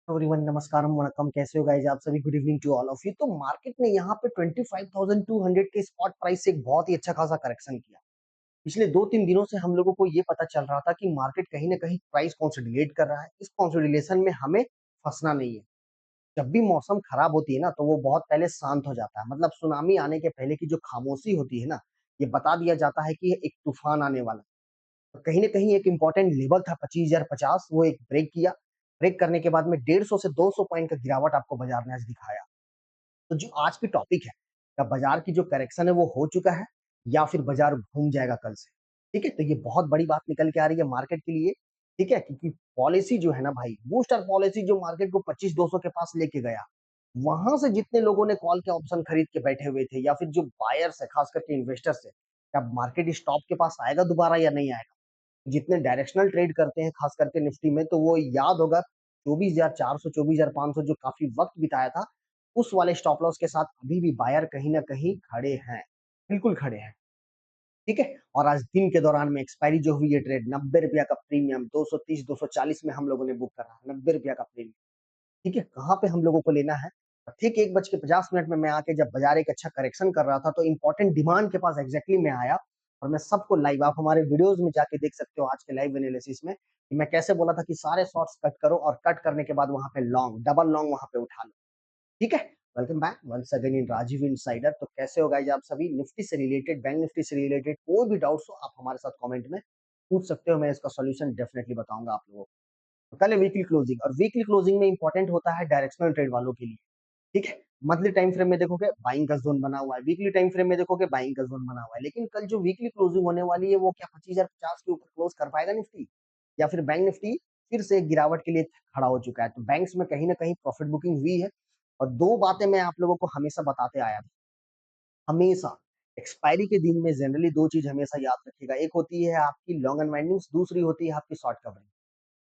Everyone नमस्कारम वणक्कम, कैसे हो guys आप सभी। Good evening to all of you. तो मार्केट ने यहाँ पे 25,200 के स्पॉट प्राइस से एक बहुत ही अच्छा खासा करेक्शन किया। पिछले 2-3 दिनों से हम लोगों को ये पता चल रहा था कि मार्केट कहीं ना कहीं प्राइस कंसोलिडेट कर रहा है। इस कंसोलिडेशन में हमें फंसना नहीं है। जब भी मौसम खराब होती है ना, तो वो बहुत पहले शांत हो जाता है। मतलब सुनामी आने के पहले की जो खामोशी होती है ना, ये बता दिया जाता है कि एक तूफान आने वाला है। तो कहीं न कहीं एक इम्पोर्टेंट लेवल था 25,050, वो एक ब्रेक किया। ब्रेक करने के बाद में 150 से 200 पॉइंट का गिरावट आपको बाजार ने आज दिखाया। तो जो आज की टॉपिक है, क्या बाजार की जो करेक्शन है वो हो चुका है या फिर बाजार घूम जाएगा कल से? ठीक है? तो ये बहुत बड़ी बात निकल के आ रही है मार्केट के लिए, ठीक है? क्योंकि पॉलिसी जो है ना भाई, बूस्टर पॉलिसी जो मार्केट को 25-200 के पास लेके गया, वहाँ से जितने लोगों ने कॉल के ऑप्शन खरीद के बैठे हुए थे या फिर जो बायर्स है, खास करके इन्वेस्टर्स है, क्या मार्केट इस टॉप के पास आएगा दोबारा या नहीं आएगा? जितने डायरेक्शनल ट्रेड करते हैं खास करके निफ्टी में, तो वो याद होगा 24,400 24,500 जो काफी वक्त बिताया था, उस वाले स्टॉप लॉस के साथ अभी भी बायर कहीं ना कहीं खड़े हैं, बिल्कुल खड़े हैं। ठीक है। और आज दिन के दौरान में एक्सपायरी जो हुई है ट्रेड, 90 रुपया का प्रीमियम 230 240 में हम लोगों ने बुक करा, 90 रुपया का प्रीमियम। ठीक है, कहाँ पे हम लोगों को लेना है? ठीक 1:50 में मैं आके जब बाजार एक अच्छा करेक्शन कर रहा था, तो इंपॉर्टेंट डिमांड के पास एग्जैक्टली मैं आया और मैं सबको लाइव, आप हमारे वीडियोस में जाके देख सकते हो आज के लाइव एनालिसिस में, कि मैं कैसे बोला था कि सारे शॉर्ट्स कट करो और कट करने के बाद वहां पे लॉन्ग, डबल लॉन्ग वहां पे उठा लो। ठीक है। Welcome back once again in Rajiv insider. तो कैसे हो गाइस आप सभी। निफ्टी से रिलेटेड, बैंक निफ्टी से रिलेटेड कोई भी डाउट्स हो, आप हमारे साथ कमेंट में पूछ सकते हो। मैं इसका सोल्यूशन डेफिनेटली बताऊंगा आप लोगों को। कल है वीकली क्लोजिंग, और वीकली क्लोजिंग में इंपॉर्टेंट होता है डायरेक्शनल ट्रेड वालों के लिए। ठीक है। मंथली टाइम फ्रेम में देखोगे बाइंग का जोन बना हुआ है, वीकली टाइम फ्रेम में देखोगे बाइंग का जोन बना हुआ है। लेकिन कल जो वीकली क्लोजिंग होने वाली है, वो क्या 25,050 के ऊपर क्लोज कर पाएगा निफ्टी, या फिर बैंक निफ्टी फिर से एक गिरावट के लिए खड़ा हो चुका है? तो बैंक्स में कहीं ना कहीं प्रॉफिट बुकिंग हुई है। और दो बातें मैं आप लोगों को हमेशा बताते आया था, हमेशा। एक्सपायरी के दिन में जनरली दो चीज हमेशा याद रखिएगा, एक होती है आपकी लॉन्ग अनवाइंडिंग्स, दूसरी होती है आपकी शॉर्ट कवरिंग।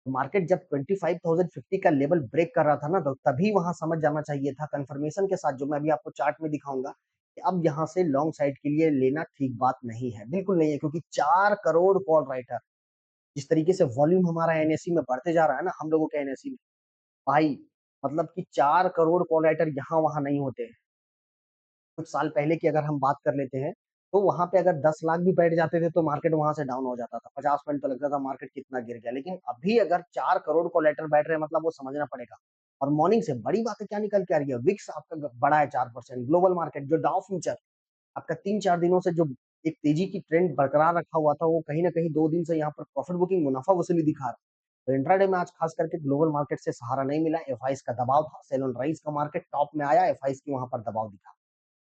तो मार्केट जब 25,050 का लेवल ब्रेक कर रहा था ना, तो तभी वहां समझ जाना चाहिए था कंफर्मेशन के साथ, जो मैं अभी आपको चार्ट में दिखाऊंगा, कि अब यहाँ से लॉन्ग साइड के लिए लेना ठीक बात नहीं है, बिल्कुल नहीं है। क्योंकि 4 करोड़ कॉल राइटर, जिस तरीके से वॉल्यूम हमारा एनएससी में बढ़ते जा रहा है ना, हम लोगों के एनएससी में भाई, मतलब कि 4 करोड़ कॉल राइटर यहाँ वहां नहीं होते हैं। कुछ साल पहले की अगर हम बात कर लेते हैं, तो वहां पे अगर 10 लाख भी बैठ जाते थे, तो मार्केट वहां से डाउन हो जाता था, 50 पॉइंट तो लगता था मार्केट कितना गिर गया। लेकिन अभी अगर 4 करोड़ को लेटर बैठ रहे हैं, मतलब वो समझना पड़ेगा। और मॉर्निंग से बड़ी बात क्या निकल के आ रही है, विक्स आपका बड़ा है 4%, ग्लोबल मार्केट जो डाउ फ्यूचर आपका 3-4 दिनों से जो एक तेजी की ट्रेंड बरकरार रखा हुआ था, वो कहीं ना कहीं 2 दिन से यहाँ पर प्रॉफिट बुकिंग, मुनाफा वसूली दिखा रहा है। तो इंट्राडे में आज खास करके ग्लोबल मार्केट से सहारा नहीं मिला, एफआईस का दबाव था, सेल ऑन राइज का मार्केट टॉप में आया, एफआईस की वहां पर दबाव दिखा।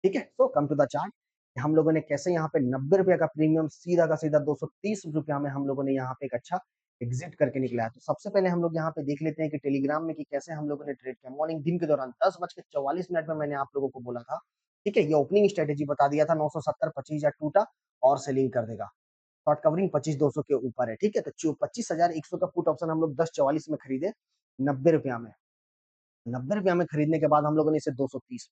ठीक है। सो कम टू द चार्ट, हम लोगों ने कैसे यहाँ पे 90 रुपया का प्रीमियम सीधा का सीधा 230 रुपया में हम लोगों ने यहाँ पे एक अच्छा एग्जिट करके निकला है। तो सबसे पहले हम लोग यहाँ पे देख लेते हैं कि टेलीग्राम में कि कैसे हम लोगों ने ट्रेड किया। मॉर्निंग दिन के दौरान 10:44 में मैंने आप लोगों को बोला था, ठीक है, ये ओपनिंग स्ट्रेटेजी बता दिया था, 970 25 टूटा और सेलिंग कर देगा। शॉर्ट कवरिंग 25,200 के ऊपर है। ठीक है। तो 25,100 का पुट ऑप्शन हम लोग 10:44 में खरीदे, 90 रुपया में। 90 रुपया में खरीदने के बाद हम लोगों ने इसे 230,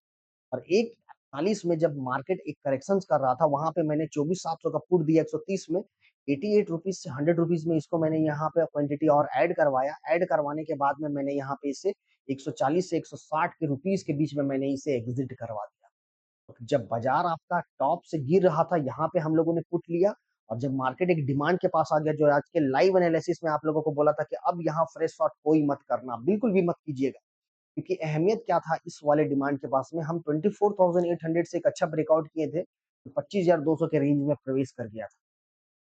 और 1:48 में जब मार्केट एक करेक्शन कर रहा था, वहां पे मैंने 24,700 का पुट दिया 130 में। 88 रुपीज से 100 रुपीज में इसको मैंने यहाँ पे क्वांटिटी और ऐड करवाया। ऐड करवाने के बाद में मैंने यहाँ पे इसे 140 से 160 के रुपीज के बीच में मैंने इसे एग्जिट करवा दिया। तो जब बाजार आपका टॉप से गिर रहा था, यहाँ पे हम लोगों ने पुट लिया। और जब मार्केट एक डिमांड के पास आ गया, जो आज के लाइव एनालिसिस में आप लोगों को बोला था कि अब यहाँ फ्रेश शॉट कोई मत करना, बिल्कुल भी मत कीजिएगा। क्योंकि अहमियत क्या था इस वाले डिमांड के पास में, हम 24,800 से एक अच्छा ब्रेकआउट किए थे, तो 25,200 के रेंज में प्रवेश कर गया था।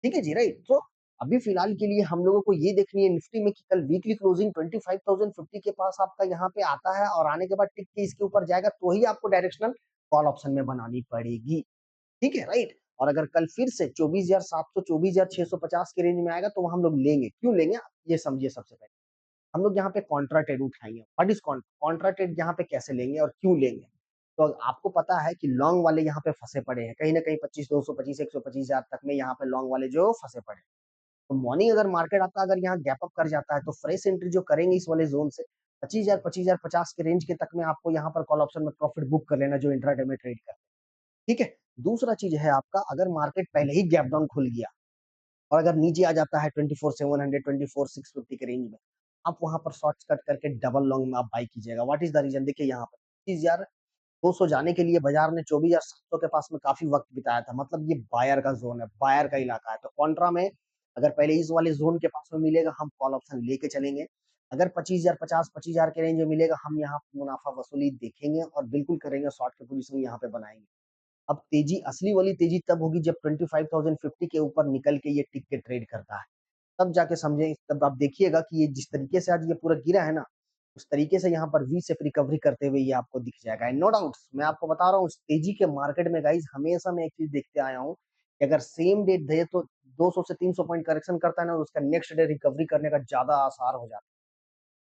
ठीक है जी, राइट। तो अभी फिलहाल के लिए हम लोगों को ये देखनी है निफ्टी में कि कल वीकली क्लोजिंग 25,050 के पास आपका यहाँ पे आता है, और आने के बाद टिक के इसके ऊपर जाएगा, तो ही आपको डायरेक्शनल कॉल ऑप्शन में बनानी पड़ेगी। ठीक है, राइट। और अगर कल फिर से 24,700 24,650 के रेंज में आएगा, तो हम लोग लेंगे। क्यों लेंगे आप ये समझिए। सबसे पहले हम लोग यहाँ पे कॉन्ट्रा ट्रेड उठाएंगे। व्हाट इज कॉन्ट्रा ट्रेड, यहाँ पे कैसे लेंगे और क्यों लेंगे? तो आपको पता है कि लॉन्ग वाले यहाँ पे फंसे पड़े हैं, कहीं ना कहीं 25,200 25,125 हजार तक में यहाँ पे लॉन्ग वाले जो फंसे पड़े हैं। तो मॉर्निंग अगर मार्केट आपका अगर यहाँ गैप अप कर जाता है, तो फ्रेश एंट्री जो करेंगे इस वाले जोन से 25,000 25,050 के रेंज के तक में आपको यहाँ पर कॉल ऑप्शन में प्रॉफिट बुक कर लेना, जो इंट्राडे में ट्रेड कर। ठीक है। दूसरा चीज है आपका, अगर मार्केट पहले ही गैप डाउन खुल गया और अगर नीचे आ जाता है 24,700 24,650 के रेंज में, आप वहाँ पर शॉर्ट्स कट करके डबल लॉन्ग में आप बाय कीजिएगा। What is the reason? देखिए यहाँ पर 25,200 जाने के लिए बाज़ार ने 24,700 के पास में काफ़ी वक़्त बिताया था। मतलब ये बायर का ज़ोन है, बायर का इलाका है। तो कॉन्ट्रा में अगर पहले इस वाले ज़ोन के पास में मिलेगा, हम कॉल ऑप्शन लेके चलेंगे। अगर 25,000 50,000 के रेंज में मिलेगा, हम यहाँ मुनाफ़ा वसूली देखेंगे और बिल्कुल करेंगे, शॉर्ट की पोज़ीशन यहाँ पे बनाएँगे। अब तेज़ी, असली वाली तेज़ी तब होगी जब 25,050 के ऊपर निकल के ये टिक के ट्रेड करता है। तब जाके समझें, तब आप देखिएगा कि ये जिस तरीके से आज ये पूरा गिरा है ना, उस तरीके से यहाँ पर वी शेप रिकवरी करते हुए ये आपको दिख जाएगा। एंड नो डाउट्स, मैं आपको बता रहा हूँ, इस तेज़ी के मार्केट में गाइज़ हमेशा मैं एक चीज़ देखते आया हूँ कि अगर सेम डे दे तो 200 से 300 पॉइंट करेक्शन करता है ना, और उसका नेक्स्ट डे रिकवरी करने का ज़्यादा आसार हो जाता है।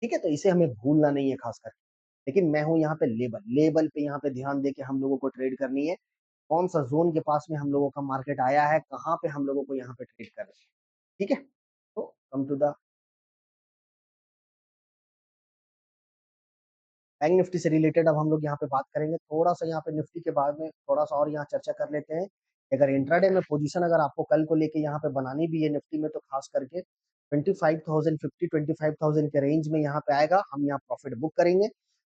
ठीक है? तो इसे हमें भूलना नहीं है खास करके। लेकिन मैं हूँ यहाँ पे लेबल, लेबल पे यहाँ पे ध्यान देके हम लोगों को ट्रेड करनी है। कौन-सा ज़ोन के पास में हम लोगों का मार्केट आया है, कहाँ पे हम लोगों को यहाँ पे ट्रेड करना है। ठीक है? तो come to the bank nifty से रिलेटेड अब हम लोग यहाँ पे बात करेंगे। थोड़ा-सा यहाँ पे निफ्टी के बारे में थोड़ा-सा और यहाँ चर्चा कर लेते हैं। अगर इंट्राडे में पोज़ीशन अगर आपको कल को लेके यहाँ पे बनानी भी है निफ्टी में, तो खास करके 25,050 25,000 के रेंज में यहाँ पे आएगा, हम यहाँ प्रॉफिट बुक करेंगे।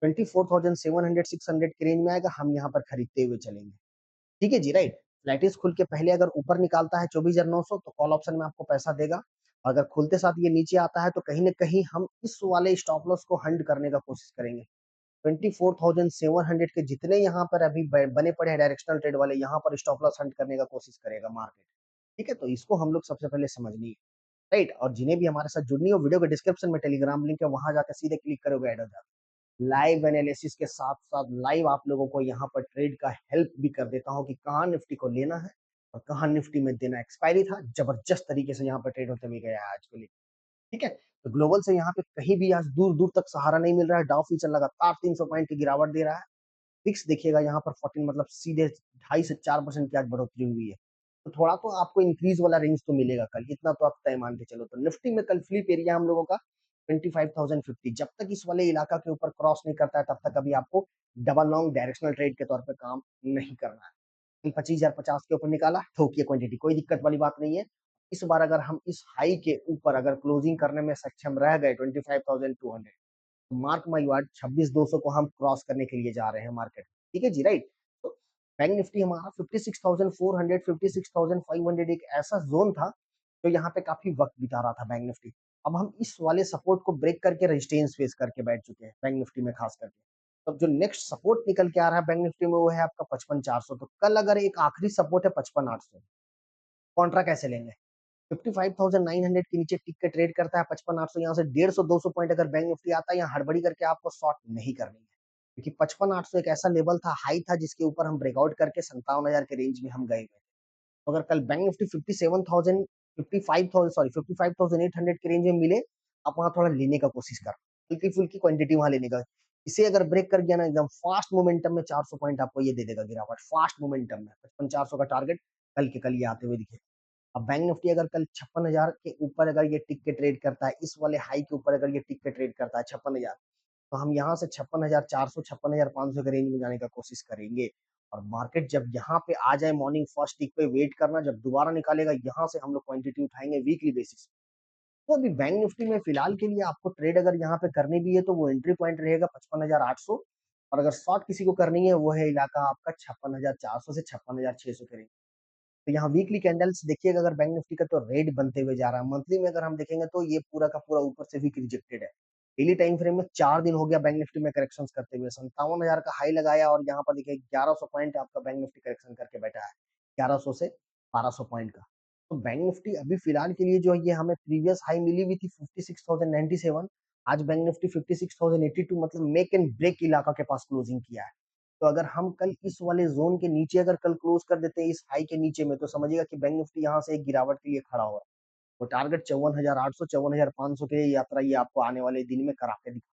24,700 600 के रेंज में आएगा, हम यहाँ पर खरीदते हुए चलेंगे। ठीक है जी, राइट? फ्लैटिस खुल के पहले अगर ऊपर निकालता है 24,900, तो कॉल ऑप्शन में आपको पैसा देगा। अगर खुलते साथ ये नीचे आता है, तो कहीं न कहीं हम इस वाले स्टॉप लॉस को हंट करने का कोशिश करेंगे। 24,700 के जितने यहाँ पर अभी बने पड़े हैं डायरेक्शनल ट्रेड वाले, यहाँ पर स्टॉप लॉस हंट करने का कोशिश करेगा मार्केट। ठीक है? तो इसको हम लोग सबसे पहले समझनी है, राइट? और जिन्हें भी हमारे साथ जुड़नी हो, वीडियो के डिस्क्रिप्शन में टेलीग्राम लिंक है, वहाँ जाकर सीधे क्लिक करोगे, ऐड हो जाओगे। लाइव एनालिसिस के साथ-साथ लाइव आप लोगों को यहाँ पर ट्रेड का हेल्प भी कर देता हूँ कि कहाँ निफ्टी को लेना है और कहाँ निफ्टी में देना है। एक्सपायरी था, जबरदस्त तरीके से यहाँ पर ट्रेड होते हुए गया है आज के लिए। ठीक है? तो ग्लोबल से यहाँ पे कहीं भी आज दूर-दूर तक सहारा नहीं मिल रहा है। डाउ फ्यूचर लगातार 300 पॉइंट की गिरावट दे रहा है। फिक्स देखिएगा यहाँ पर 14 मतलब सीधे 2.5 से 4% की आज बढ़ोतरी हुई है। तो थोड़ा तो आपको इंक्रीज़ वाला रेंज तो मिलेगा कल, इतना तो आप तय मान के चलो। तो निफ्टी में कल फ्लिप एरिया हम लोगों का 25,050, जब तक इस वाले इलाका के ऊपर क्रॉस नहीं करता है, तब तक अभी आपको डबल लॉन्ग डायरेक्शनल ट्रेड के तौर पे काम नहीं करना है। 25,050 के ऊपर निकाला, ठोकिए क्वांटिटी, कोई दिक्कत वाली बात नहीं है। इस बार अगर हम इस हाई के ऊपर अगर क्लोजिंग करने में सक्षम रह गए 25,200, मार्क माय वर्ड 26,200 को हम क्रॉस करने के लिए जा रहे हैं मार्केट। ठीक है जी, राइट? तो बैंक निफ्टी हमारा 56,400 56,500 एक ऐसा ज़ोन था, जो यहाँ पे काफ़ी वक़्त बिता रहा था बैंक निफ्टी। अब हम इस वाले सपोर्ट को ब्रेक करके रेजिस्टेंस फेस करके बैठ चुके हैं, बैंक निफ्टी में खास करके। अब जो नेक्स्ट सपोर्ट निकल के आ रहा है बैंक निफ्टी में, वो है आपका 55,400। तो कल अगर एक आखिरी सपोर्ट है 55,800, कॉन्ट्रा कैसे लेंगे? 55,900 के नीचे टिक के ट्रेड करता है 55,800, यहाँ से 150-200 पॉइंट अगर बैंक निफ्टी आता है, यहाँ हड़बड़ी करके आपको शॉर्ट नहीं करनी है। क्योंकि 55,800 एक ऐसा लेवल था, हाई था, जिसके ऊपर हम ब्रेकआउट करके 57,000 के रेंज में हम गए हुए थे। तो अगर कल बैंक निफ्टी 57,000 55,000 सॉरी 55,800 के रेंज में मिले, आप वहाँ थोड़ा लेने का कोशिश करना। हल्की-फुल्की क्वांटिटी वहाँ लेने का। इसे अगर ब्रेक कर गया ना, एकदम फास्ट मोमेंटम में 400 पॉइंट आपको ये दे देगा गिरावट, फास्ट मोमेंटम में 55,400 का टारगेट कल के कल ये आते हुए दिखेगा। अब बैंक निफ्टी अगर कल 56,000 के ऊपर अगर ये टिक के ट्रेड करता है, इस वाले हाई के ऊपर अगर ये टिक के ट्रेड करता है 56,000, तो हम यहाँ से 56,400 56,500 के रेंज में जाने का कोशिश करेंगे। और मार्केट जब यहाँ पे आ जाए मॉर्निंग फर्स्ट टिक पे वेट करना, जब दोबारा निकालेगा यहाँ से हम लोग क्वांटिटी उठाएँगे वीकली बेसिस। तो अभी बैंक निफ्टी में फिलहाल के लिए आपको ट्रेड अगर यहाँ पे करनी भी है, तो वो एंट्री पॉइंट रहेगा 55,800, और अगर शॉर्ट किसी को करनी है, वो है इलाका आपका 56,400 से 56,600 के रेंज। तो यहाँ वीकली कैंडल्स देखिएगा, अगर बैंक निफ्टी का तो रेड बनते हुए जा रहा है। मंथली में अगर हम देखेंगे, तो ये पूरा का पूरा ऊपर से वीक रिजेक्टेड है। डेली टाइम फ्रेम में 4 दिन हो गया बैंक निफ्टी में करेक्शंस करते हुए। 57,000 का हाई लगाया और यहाँ पर देखिए 1100 पॉइंट आपका बैंक निफ्टी करेक्शन करके बैठा है। 1100 से 1200 पॉइंट का। तो बैंक निफ्टी अभी फिलहाल के लिए जो है, ये हमें प्रीवियस हाई मिली हुई थी 56,097। आज बैंक निफ्टी 56,082, मतलब मेक एंड ब्रेक इलाका के पास क्लोजिंग किया है। तो अगर हम कल इस वाले ज़ोन के नीचे अगर कल क्लोज़ कर देते हैं इस हाई के नीचे में, तो समझिएगा कि बैंक निफ्टी यहाँ से एक गिरावट के लिए खड़ा हो रहा है। तो टारगेट 54,800 54,500 के लिए यात्रा ये आपको आने वाले दिन में करा के दिखा।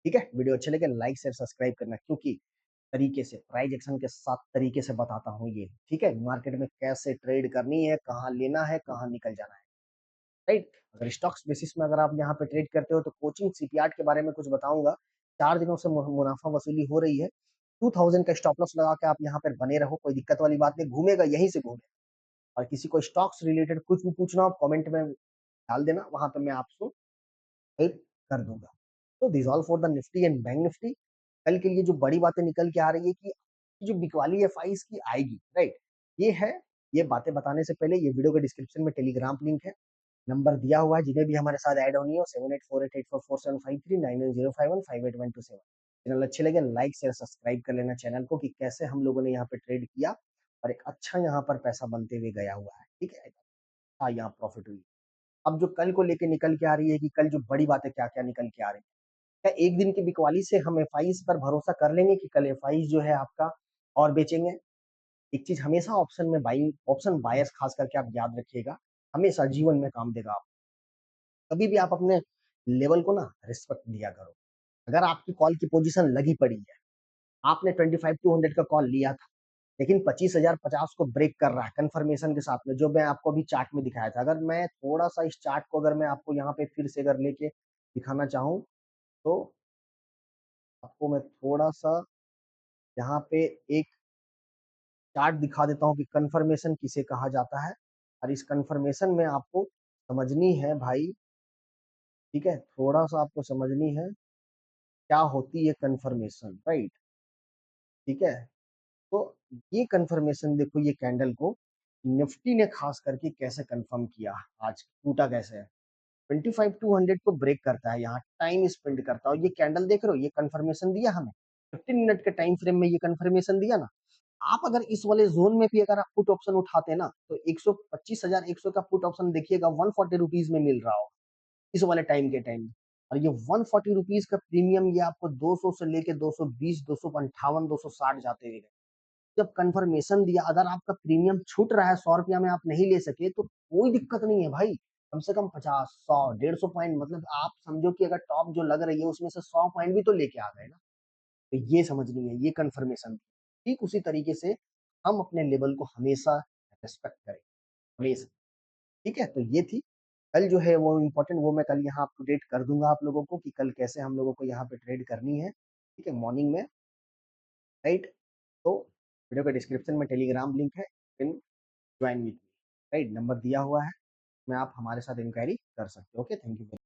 ठीक है? वीडियो अच्छे लगे लाइक, शेयर, सब्सक्राइब करना, क्योंकि तरीके से प्राइस एक्शन के साथ तरीके से बताता हूँ ये। ठीक है? मार्केट में कैसे ट्रेड करनी है, कहाँ लेना है, कहाँ निकल जाना है। राइट? अगर स्टॉक्स बेसिस में अगर आप यहाँ पे ट्रेड करते हो, तो कोचिंग सीपीआर्ट के बारे में कुछ बताऊँगा। 4 दिनों से मुनाफ़ा वसूली हो रही है। 2000 का स्टॉप लॉस लगा के आप यहाँ पर बने रहो, कोई दिक्कत वाली बात नहीं, घूमेगा यहीं से घूमेगा। और किसी को स्टॉक्स रिलेटेड कुछ भी पूछना हो, कमेंट में डाल देना, वहाँ पे मैं आपको हेल्प कर दूँगा। तो this all for the Nifty and bank Nifty. कल के लिए जो बड़ी बातें निकल के आ रही है कि जो बिक वाली एफआईज की आएगी, राइट? ये है, ये बातें बताने से पहले ये वीडियो के डिस्क्रिप्शन में टेलीग्राम लिंक है, नंबर दिया हुआ है, जिन्हें भी हमारे साथ ऐड होनी हो 7848844753 9105158127। चैनल अच्छे लगे लाइक शेयर सब्सक्राइब कर लेना चैनल को कि कैसे हम लोगों ने यहाँ पे ट्रेड किया और एक अच्छा यहाँ पर पैसा बनते हुए गया हुआ है, ठीक है? हाँ, यहाँ प्रॉफिट हुई। अब जो कल को लेके निकल के आ रही है कि कल जो बड़ी बातें क्या-क्या निकल के आ रही है। क्या एक दिन की बिकवाली से हम एफआईज पर भरोसा कर लेंगे कि कल एफआईज जो है आपका और बेचेंगे? एक चीज़ हमेशा ऑप्शन में बाइंग ऑप्शन बायर्स खास करके आप याद रखिएगा, हमेशा जीवन में काम देगा आपको। कभी भी आप अपने लेवल को ना रिस्पेक्ट दिया करो। अगर आपकी कॉल की पोजीशन लगी पड़ी है, आपने 25-200 का कॉल लिया था, लेकिन 25,050 को ब्रेक कर रहा है कन्फर्मेशन के साथ में, जो मैं आपको अभी चार्ट में दिखाया था। अगर मैं थोड़ा-सा इस चार्ट को अगर मैं आपको यहाँ पे फिर से अगर लेके दिखाना चाहूँ, तो आपको मैं थोड़ा-सा यहाँ पे एक चार्ट दिखा देता हूँ कि कन्फर्मेशन किसे कहा जाता है और इस कन्फर्मेशन में आपको समझनी है भाई, ठीक है? थोड़ा-सा आपको समझनी है, क्या होती है कन्फर्मेशन, राइट? ठीक है? तो ये कन्फर्मेशन देखो ये कैंडल को निफ्टी ने खास करके कैसे कंफर्म किया, आज टूटा कैसे है। 25-200 को ब्रेक करता है, यहाँ टाइम स्पेंड करता है और ये कैंडल देख रहे हो, ये कन्फर्मेशन दिया हमें। 15 मिनट के टाइम फ्रेम में ये कन्फर्मेशन दिया ना, आप अगर इस वाले ज़ोन में भी अगर आप पुट ऑप्शन उठाते ना, तो 125,100 का पुट ऑप्शन देखिएगा ₹140 में मिल रहा होगा, इस वाले टाइम के टाइम में। और ये ₹140 का प्रीमियम ये आपको 200 से लेके 220, 258, 260 जाते हुए गए। जब कन्फर्मेशन दिया, अगर आपका प्रीमियम छूट रहा है ₹100 में आप नहीं ले सके, तो कोई दिक्कत नहीं है भाई। कम से कम 50, 100, 150 पॉइंट मतलब आप समझो कि अगर टॉप जो लग रही है, उसमें से 100 पॉइंट भी तो लेके आ गए ना। तो ये समझनी है, ये कन्फर्मेशन। ठीक उसी तरीके से हम अपने लेवल को हमेशा रिस्पेक्ट करें, हमेशा। ठीक है? तो ये थी। कल जो है वो इम्पोर्टेंट वो मैं कल यहाँ अप टू डेट कर दूँगा आप लोगों को कि कल कैसे हम लोगों को यहाँ पे ट्रेड करनी है। ठीक है? मॉर्निंग में, राइट? तो वीडियो के डिस्क्रिप्शन में टेलीग्राम लिंक है, फिर join with me, right? Number दिया हुआ है, में आप हमारे साथ इंक्वायरी कर सकते हो। Okay, thank you.